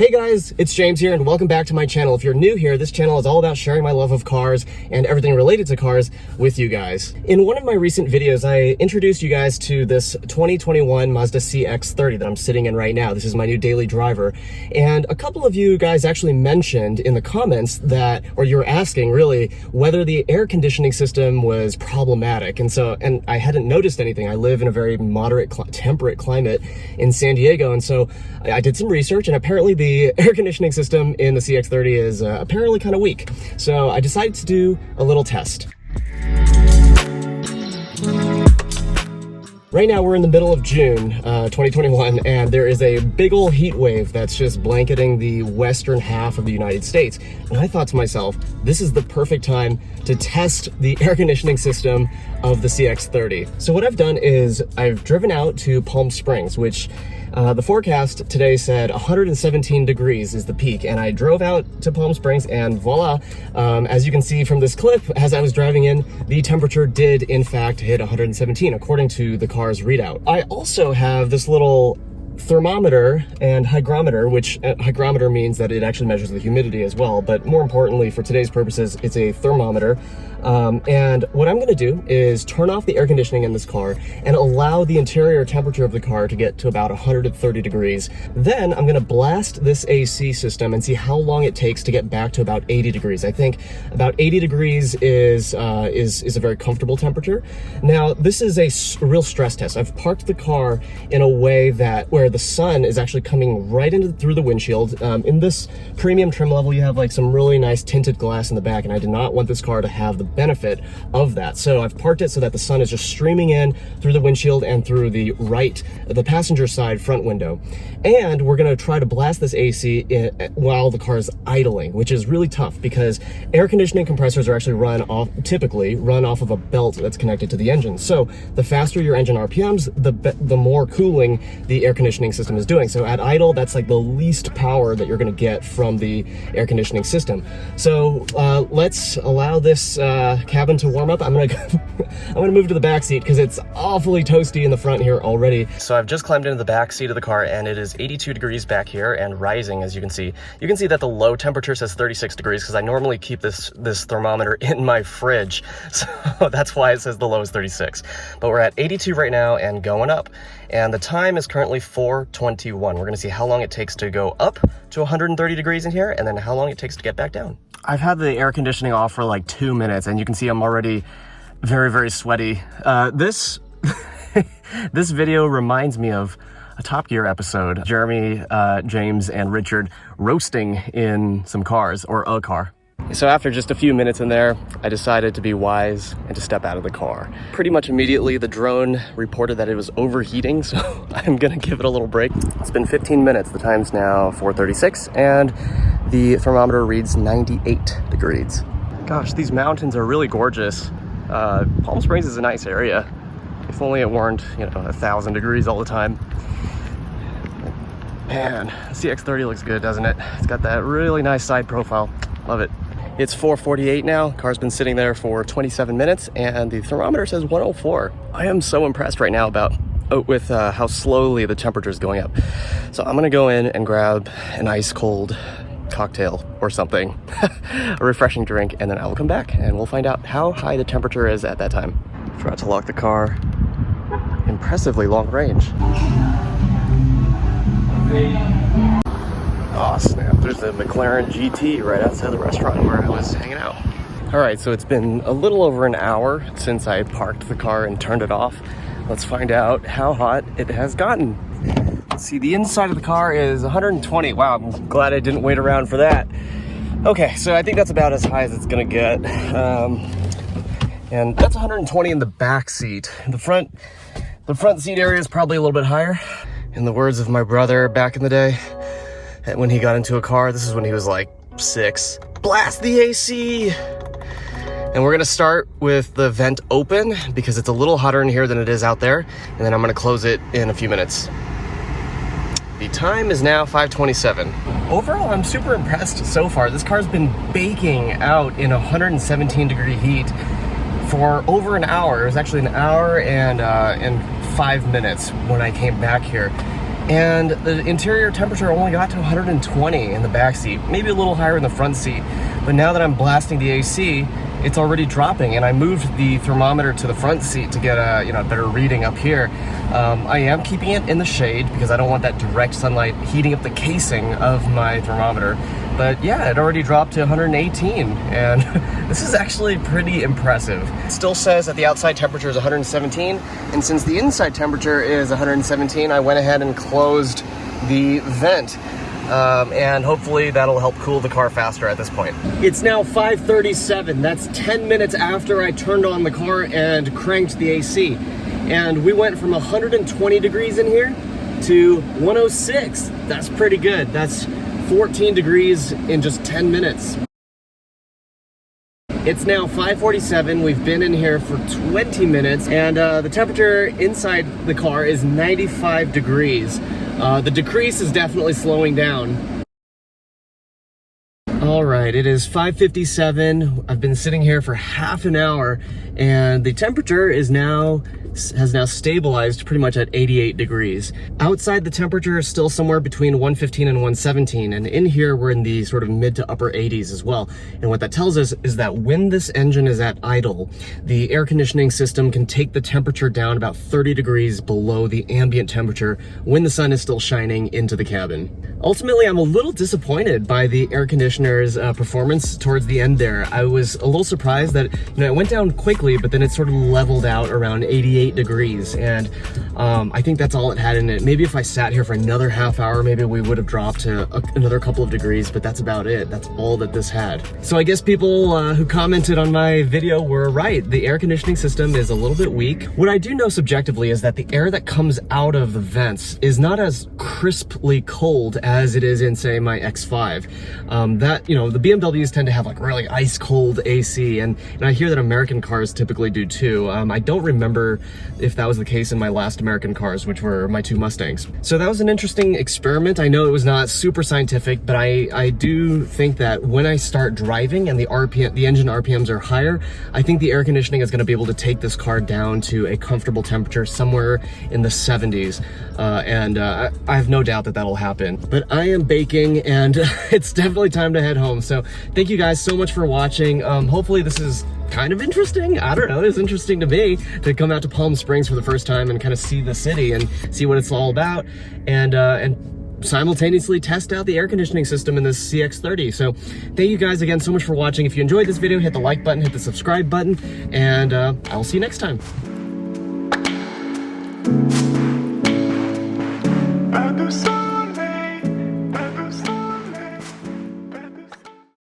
Hey guys, it's James here and welcome back to my channel. If you're new here, this channel is all about sharing my love of cars and everything related to cars with you guys. In one of my recent videos, I introduced you guys to this 2021 Mazda CX-30 that I'm sitting in right now. This is my new daily driver. And a couple of you guys actually mentioned in the comments that, or you were asking really, whether the air conditioning system was problematic. And I hadn't noticed anything. I live in a very moderate, temperate climate in San Diego. And so I did some research, and apparently the air conditioning system in the CX-30 is apparently kind of weak. So I decided to do a little test. Right now we're in the middle of June 2021, and there is a big ol' heat wave that's just blanketing the western half of the United States. And I thought to myself, this is the perfect time to test the air conditioning system of the CX-30. So what I've done is I've driven out to Palm Springs, which the forecast today said 117 degrees is the peak, and I drove out to Palm Springs and voila, as you can see from this clip, as I was driving in, the temperature did in fact hit 117 according to the car's readout. I also have this little thermometer and hygrometer, which hygrometer means that it actually measures the humidity as well, but more importantly for today's purposes, it's a thermometer. And what I'm gonna do is turn off the air conditioning in this car and allow the interior temperature of the car to get to about 130 degrees. Then I'm gonna blast this AC system and see how long it takes to get back to about 80 degrees. I think about 80 degrees is a very comfortable temperature. Now, this is a real stress test. I've parked the car in a way where the sun is actually coming right through the windshield. In this premium trim level, you have like some really nice tinted glass in the back, and I did not want this car to have the benefit of that. So I've parked it so that the sun is just streaming in through the windshield and through the passenger side front window. And we're gonna try to blast this AC while the car is idling, which is really tough because air conditioning compressors are actually typically run off of a belt that's connected to the engine. So the faster your engine RPMs, the more cooling the air conditioning system is doing. So at idle, that's like the least power that you're gonna get from the air conditioning system. So let's allow this cabin to warm up. I'm gonna move to the back seat because it's awfully toasty in the front here already. So I've just climbed into the back seat of the car, and it is 82 degrees back here and rising, as you can see. You can see that the low temperature says 36 degrees because I normally keep this thermometer in my fridge. So that's why it says the low is 36. But we're at 82 right now and going up. And the time is currently 4:21. We're gonna see how long it takes to go up to 130 degrees in here, and then how long it takes to get back down. I've had the air conditioning off for like 2 minutes, and you can see I'm already very, very sweaty. This video reminds me of a Top Gear episode. Jeremy, James, and Richard roasting in some cars, or a car. So after just a few minutes in there, I decided to be wise and to step out of the car. Pretty much immediately, the drone reported that it was overheating, so I'm gonna give it a little break. It's been 15 minutes. The time's now 4:36, and the thermometer reads 98 degrees. Gosh, these mountains are really gorgeous. Palm Springs is a nice area. If only it weren't, 1,000 degrees all the time. Man, the CX-30 looks good, doesn't it? It's got that really nice side profile. Love it. It's 4:48 now. Car's been sitting there for 27 minutes, and the thermometer says 104. I am so impressed right now with how slowly the temperature is going up. So I'm gonna go in and grab an ice cold cocktail or something, a refreshing drink, and then I will come back and we'll find out how high the temperature is at that time. Forgot to lock the car. Impressively long range. Oh snap, there's the McLaren GT right outside the restaurant where I was hanging out. All right, so it's been a little over an hour since I parked the car and turned it off. Let's find out how hot it has gotten. Let's see, the inside of the car is 120. Wow, I'm glad I didn't wait around for that. Okay, so I think that's about as high as it's gonna get. And that's 120 in the back seat. The front seat area is probably a little bit higher. In the words of my brother back in the day, when he got into a car, this is when he was like 6, blast the AC! And we're gonna start with the vent open because it's a little hotter in here than it is out there. And then I'm gonna close it in a few minutes. The time is now 5:27. Overall, I'm super impressed so far. This car's been baking out in 117 degree heat for over an hour. It was actually an hour and 5 minutes when I came back here. and the interior temperature only got to 120 in the back seat, maybe a little higher in the front seat. But now that I'm blasting the AC, it's already dropping, and I moved the thermometer to the front seat to get a better reading up here. I am keeping it in the shade because I don't want that direct sunlight heating up the casing of my thermometer. But yeah, it already dropped to 118, and this is actually pretty impressive. It still says that the outside temperature is 117, and since the inside temperature is 117, I went ahead and closed the vent. And hopefully that'll help cool the car faster at this point. It's now 5:37. That's 10 minutes after I turned on the car and cranked the AC. And we went from 120 degrees in here to 106. That's pretty good. That's 14 degrees in just 10 minutes. It's now 5:47. We've been in here for 20 minutes, and the temperature inside the car is 95 degrees. The decrease is definitely slowing down. All right, it is 5:57. I've been sitting here for half an hour, and the temperature has now stabilized pretty much at 88 degrees. Outside, the temperature is still somewhere between 115 and 117, and in here we're in the sort of mid to upper 80s as well. And what that tells us is that when this engine is at idle, the air conditioning system can take the temperature down about 30 degrees below the ambient temperature when the sun is still shining into the cabin. Ultimately, I'm a little disappointed by the air conditioner's performance towards the end there. I was a little surprised that it went down quickly, but then it sort of leveled out around 88 degrees, and I think that's all it had in it. Maybe if I sat here for another half hour, maybe we would have dropped to another couple of degrees, but that's about it. That's all that this had. So I guess people who commented on my video were right. The air conditioning system is a little bit weak. What I do know subjectively is that the air that comes out of the vents is not as crisply cold as it is in, say, my X5. The BMWs tend to have like really ice cold AC, and I hear that American cars typically do too. I don't remember if that was the case in my last American cars, which were my two Mustangs. So that was an interesting experiment. I know it was not super scientific, but I do think that when I start driving and the engine RPMs are higher, I think the air conditioning is going to be able to take this car down to a comfortable temperature somewhere in the 70s. I have no doubt that that'll happen. But I am baking, and it's definitely time to head home. So thank you guys so much for watching. Hopefully this is kind of interesting. I don't know, it's interesting to me to come out to Palm Springs for the first time and kind of see the city and see what it's all about, and simultaneously test out the air conditioning system in this CX-30. So thank you guys again so much for watching. If you enjoyed this video, hit the like button, hit the subscribe button, and I will see you next time.